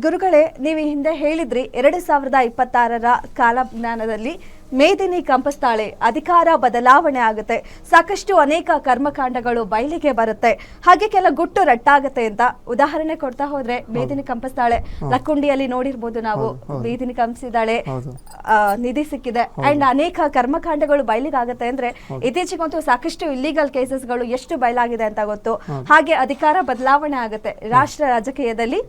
ಗುರುಗಳೇ, ನೀವು ಹಿಂದೆ ಹೇಳಿದ್ರಿ 2026ರ ಕಾಲಜ್ಞಾನದಲ್ಲಿ ಮೇದಿನಿ ಕಂಪಸ್ತಾಳೆ ಅಧಿಕಾರ ಬದಲಾವಣೆ ಆಗುತ್ತೆ, ಸಾಕಷ್ಟು ಅನೇಕ ಕರ್ಮಕಾಂಡಗಳು ಬಯಲಿಗೆ ಬರುತ್ತೆ, ಹಾಗೆ ಕೆಲ ಗುಟ್ಟು ರಟ್ಟಾಗುತ್ತೆ ಅಂತ ಉದಾಹರಣೆ ಕೊಡ್ತಾ ಹೋದ್ರೆ ಮೇದಿನಿ ಕಂಪಸ್ತಾಳೆ ಲಕ್ಕುಂಡಿಯಲ್ಲಿ ನೋಡಿರ್ಬೋದು ನಾವು. ಮೇದಿನಿ ಕಂಪಿಸಿದಾಳೆ, ನಿಧಿ ಸಿಕ್ಕಿದೆ ಅಂಡ್ ಅನೇಕ ಕರ್ಮಕಾಂಡಗಳು ಬಯಲಿಗಾಗುತ್ತೆ ಅಂದ್ರೆ ಇತ್ತೀಚೆಗಂತೂ ಸಾಕಷ್ಟು ಇಲ್ಲಿಗಲ್ ಕೇಸಸ್ಗಳು ಎಷ್ಟು ಬಯಲಾಗಿದೆ ಅಂತ ಗೊತ್ತು. ಹಾಗೆ ಅಧಿಕಾರ ಬದಲಾವಣೆ ಆಗುತ್ತೆ, ರಾಷ್ಟ್ರ ರಾಜಕೀಯದಲ್ಲಿ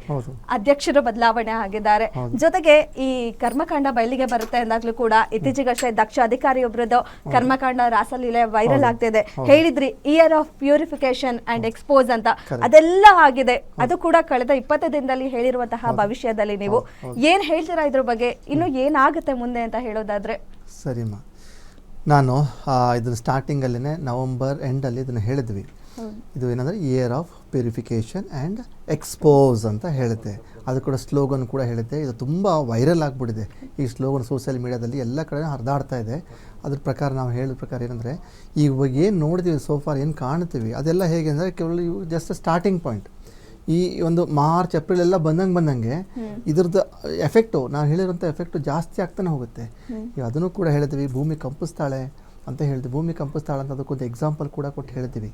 ಅಧ್ಯಕ್ಷರು ಬದಲಾವಣೆ ಆಗಿದ್ದಾರೆ. ಜೊತೆಗೆ ಈ ಕರ್ಮಕಾಂಡ ಬಯಲಿಗೆ ಬರುತ್ತೆ ಅಂದಾಗ್ಲೂ ಕೂಡ ಇತ್ತೀಚೆಗಷ್ಟೇ ದಕ್ಷ ಅಧಿಕಾರಿಯೊಬ್ಬರದ್ದು ಕರ್ಮಕಾಂಡ ರಾಸಲೀಲೆ ವೈರಲ್ ಆಗ್ತಿದೆ. ಹೇಳಿದ್ರಿ year of purification and expose ಅಂತ, ಅದೆಲ್ಲ ಆಗಿದೆ. ಅದು ಕೂಡ ಕಳೆದ 20 ದಿನದಲ್ಲಿ ಹೇಳಿರುವಂತಹ ಭವಿಷ್ಯದಲ್ಲಿ ನೀವು ಏನ್ ಹೇಳ್ತೀರಾ ಇದ್ರ ಬಗ್ಗೆ? ಇನ್ನು ಏನಾಗುತ್ತೆ ಮುಂದೆ ಅಂತ ಹೇಳೋದಾದ್ರೆ? ಸರಿಮ್ಮ, ನಾನು ಇದನ್ನು ಸ್ಟಾರ್ಟಿಂಗಲ್ಲೇ ನವೆಂಬರ್ ಎಂಡಲ್ಲಿ ಇದನ್ನು ಹೇಳಿದ್ವಿ. ಇದು ಏನಂದರೆ year of purification and expose ಅಂತ ಹೇಳುತ್ತೆ. ಅದು ಕೂಡ ಸ್ಲೋಗನ್ ಕೂಡ ಹೇಳುತ್ತೆ. ಇದು ತುಂಬ ವೈರಲ್ ಆಗಿಬಿಟ್ಟಿದೆ ಈ ಸ್ಲೋಗನ್, ಸೋಷಿಯಲ್ ಮೀಡಿಯಾದಲ್ಲಿ ಎಲ್ಲ ಕಡೆ ಹರಿದಾಡ್ತಾ ಇದೆ. ಅದ್ರ ಪ್ರಕಾರ ನಾವು ಹೇಳಿದ ಪ್ರಕಾರ ಏನಂದರೆ ಇವಾಗ ಏನು ನೋಡ್ತೀವಿ ಸೋಫಾರ್, ಏನು ಕಾಣ್ತೀವಿ ಅದೆಲ್ಲ ಹೇಗೆ ಅಂದರೆ ಕೇವಲ ಇವು ಜಸ್ಟ್ ಸ್ಟಾರ್ಟಿಂಗ್ ಪಾಯಿಂಟ್. ಈ ಒಂದು ಮಾರ್ಚ್ ಏಪ್ರಿಲ್ ಎಲ್ಲ ಬಂದಂಗೆ ಇದ್ರದ್ದು ಎಫೆಕ್ಟು, ನಾವು ಹೇಳಿರೋಂಥ ಎಫೆಕ್ಟು ಜಾಸ್ತಿ ಆಗ್ತಾನೆ ಹೋಗುತ್ತೆ. ಅದನ್ನು ಕೂಡ ಹೇಳ್ತೀವಿ, ಭೂಮಿ ಕಂಪಿಸ್ತಾಳೆ ಅಂತ ಹೇಳ್ತೀವಿ. ಭೂಮಿ ಕಂಪಿಸ್ತಾಳೆ ಅಂತ ಅದಕ್ಕೊಂದು ಎಕ್ಸಾಂಪಲ್ ಕೂಡ ಕೊಟ್ಟು ಹೇಳ್ತೀವಿ.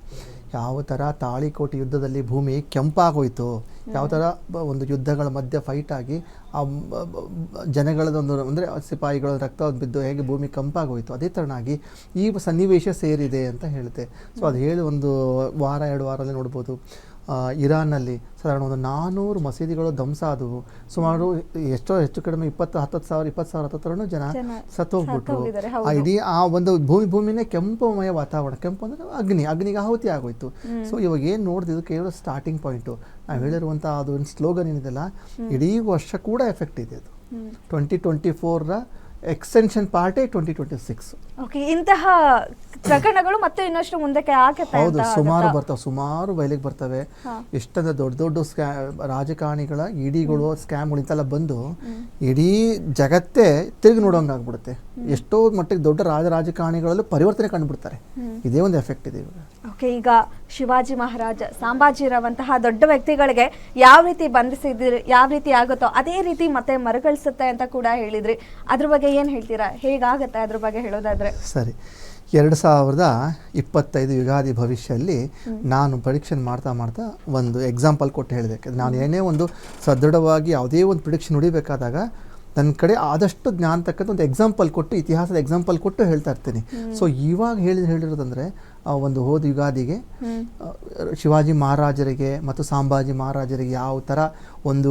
ಯಾವ ಥರ ತಾಳಿಕೋಟೆ ಯುದ್ಧದಲ್ಲಿ ಭೂಮಿ ಕೆಂಪಾಗೋಯ್ತು, ಯಾವ ಥರ ಒಂದು ಯುದ್ಧಗಳ ಮಧ್ಯೆ ಫೈಟ್ ಆಗಿ ಆ ಜನಗಳದೊಂದು ಅಂದರೆ ಸಿಪಾಯಿಗಳ ರಕ್ತ ಬಿದ್ದು ಹೇಗೆ ಭೂಮಿ ಕಂಪಾಗೋಯ್ತು, ಅದೇ ಥರನಾಗಿ ಈ ಸನ್ನಿವೇಶ ಸೇರಿದೆ ಅಂತ ಹೇಳುತ್ತೆ. ಸೊ ಅದು ಹೇಳಿ ಒಂದು ವಾರ 2 ವಾರದಲ್ಲಿ ನೋಡ್ಬೋದು, ಇರಾನ್ನಲ್ಲಿ ಸಾಧಾರಣ ಒಂದು 400 ಮಸೀದಿಗಳು ಧ್ವಂಸ ಆದವು. ಸುಮಾರು ಹೆಚ್ಚು ಕಡಿಮೆ 20,000 ಹತ್ತತ್ರನೂ ಜನ ಸತ್ತು ಹೋಗ್ಬಿಟ್ರು. ಇಡೀ ಆ ಒಂದು ಭೂಮಿನೇ ಕೆಂಪುಮಯ ವಾತಾವರಣ, ಕೆಂಪು ಅಂದರೆ ಅಗ್ನಿಗೆ ಆಹುತಿ ಆಗೋಯ್ತು. ಸೊ ಇವಾಗ ಏನು ನೋಡ್ತಿದ್ದು ಕೇವಲ ಸ್ಟಾರ್ಟಿಂಗ್ ಪಾಯಿಂಟು. ನಾವು ಹೇಳಿರುವಂಥ ಅದು ಒಂದು ಸ್ಲೋಗನ್ ಏನಿದೆಲ್ಲ, ಇಡೀ ವರ್ಷ ಕೂಡ ಎಫೆಕ್ಟ್ ಇದೆ. ಅದು 2024ರ ಎಕ್ಸ್ಟೆನ್ಷನ್ ಪಾರ್ಟೇ 2026. ಓಕೆ, ಇಂತಹ ಪ್ರಕರಣಗಳು ಮತ್ತೆ ಇನ್ನಷ್ಟು ಮುಂದಕ್ಕೆ ಆಗುತ್ತೆ. ಹೌದು, ಸುಮಾರು ಬಯಲಿಗೆ ಬರ್ತವೆ. ಎಷ್ಟಂದ್ರೆ ದೊಡ್ಡ ರಾಜಕಾರಣಿಗಳ ಇಡಿಗಳು ಸ್ಕ್ಯಾಮ್ಗಳು ಇಂತೆಲ್ಲ ಬಂದು ಇಡೀ ಜಗತ್ತೇ ತಿರುಗಿ ನೋಡೋಂಗಾಗ್ಬಿಡುತ್ತೆ. ಎಷ್ಟೋ ಮಟ್ಟಿಗೆ ದೊಡ್ಡ ರಾಜಕಾರಣಿಗಳಲ್ಲೂ ಪರಿವರ್ತನೆ ಕಂಡುಬಿಡ್ತಾರೆ. ಇದೇ ಒಂದು ಎಫೆಕ್ಟ್ ಇದೆ ಇವಾಗ. ಓಕೆ, ಈಗ ಶಿವಾಜಿ ಮಹಾರಾಜ, ಸಂಭಾಜಿರವಂತಹ ದೊಡ್ಡ ವ್ಯಕ್ತಿಗಳಿಗೆ ಯಾವ ರೀತಿ ಬಂಧಿಸಿದ್ರಿ, ಯಾವ ರೀತಿ ಆಗುತ್ತೋ ಅದೇ ರೀತಿ ಮತ್ತೆ ಮರುಕಳಿಸುತ್ತೆ ಅಂತ ಕೂಡ ಹೇಳಿದ್ರಿ. ಅದ್ರ ಬಗ್ಗೆ ಏನು ಹೇಳ್ತೀರಾ? ಹೇಗಾಗುತ್ತೆ ಅದ್ರ ಬಗ್ಗೆ ಹೇಳೋದಾದ್ರೆ? ಸರಿ, 2025 ಯುಗಾದಿ ಭವಿಷ್ಯಲ್ಲಿ ನಾನು ಪ್ರಿಡಿಕ್ಷನ್ ಮಾಡ್ತಾ ಒಂದು ಎಕ್ಸಾಂಪಲ್ ಕೊಟ್ಟು ಹೇಳಿದೆ. ನಾನು ಏನೇ ಒಂದು ಸದೃಢವಾಗಿ ಯಾವುದೇ ಒಂದು ಪ್ರಿಡಿಕ್ಷನ್ ಹೊಡಿಬೇಕಾದಾಗ ನನ್ನ ಕಡೆ ಆದಷ್ಟು ಜ್ಞಾನ ತಕ್ಕಂಥ ಒಂದು ಎಕ್ಸಾಂಪಲ್ ಕೊಟ್ಟು, ಇತಿಹಾಸದ ಎಕ್ಸಾಂಪಲ್ ಕೊಟ್ಟು ಹೇಳ್ತಾ ಇರ್ತೀನಿ. ಸೊ ಇವಾಗ ಹೇಳಿರೋದಂದರೆ ಒಂದು ಹೋದ ಯುಗಾದಿಗೆ ಶಿವಾಜಿ ಮಹಾರಾಜರಿಗೆ ಮತ್ತು ಸಂಭಾಜಿ ಮಹಾರಾಜರಿಗೆ ಯಾವ ಥರ ಒಂದು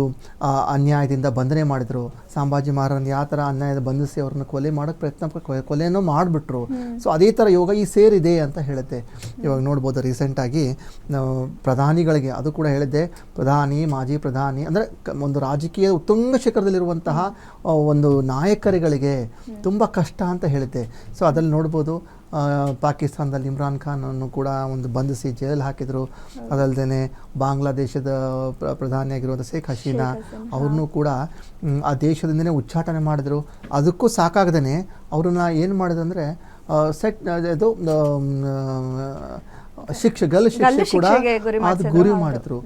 ಅನ್ಯಾಯದಿಂದ ಬಂಧನೆ ಮಾಡಿದರು, ಸಂಭಾಜಿ ಮಹಾರಾಜನ ಯಾವ ಥರ ಅನ್ಯಾಯದ ಬಂಧಿಸಿ ಅವ್ರನ್ನ ಕೊಲೆ ಮಾಡೋಕ್ಕೆ ಕೊಲೆನೂ ಮಾಡಿಬಿಟ್ರು. ಸೊ ಅದೇ ಥರ ಯೋಗ ಈ ಸೇರಿದೆ ಅಂತ ಹೇಳುತ್ತೆ. ಇವಾಗ ನೋಡ್ಬೋದು, ರೀಸೆಂಟಾಗಿ ಪ್ರಧಾನಿಗಳಿಗೆ ಅದು ಕೂಡ ಹೇಳಿದ್ದೆ, ಪ್ರಧಾನಿ, ಮಾಜಿ ಪ್ರಧಾನಿ ಅಂದರೆ ಒಂದು ರಾಜಕೀಯ ಉತ್ತುಂಗ ಶಿಖರದಲ್ಲಿರುವಂತಹ ಒಂದು ನಾಯಕರುಗಳಿಗೆ ತುಂಬ ಕಷ್ಟ ಅಂತ ಹೇಳುತ್ತೆ. ಸೊ ಅದಲ್ಲಿ ನೋಡ್ಬೋದು, ಪಾಕಿಸ್ತಾನದಲ್ಲಿ ಇಮ್ರಾನ್ ಖಾನ್ ಅನ್ನು ಕೂಡ ಒಂದು ಬಂಧಿಸಿ ಜೈಲಲ್ಲಿ ಹಾಕಿದರು. ಅದಲ್ಲದೆ ಬಾಂಗ್ಲಾದೇಶದ ಪ್ರಧಾನಿಯಾಗಿರುವಂಥ ಶೇಖ್ ಹಸೀನಾ ಅವ್ರನ್ನೂ ಕೂಡ ಆ ದೇಶದಿಂದನೇ ಉಚ್ಚಾಟನೆ ಮಾಡಿದ್ರು. ಅದಕ್ಕೂ ಸಾಕಾಗದೇ ಅವ್ರನ್ನ ಏನು ಮಾಡಿದ್ರು ಅಂದರೆ ಇದು ಗಲ್ಲು ಶಿಕ್ಷೆ ಕೂಡ ಅದು ಗುರಿ ಮಾಡಿದ್ರು.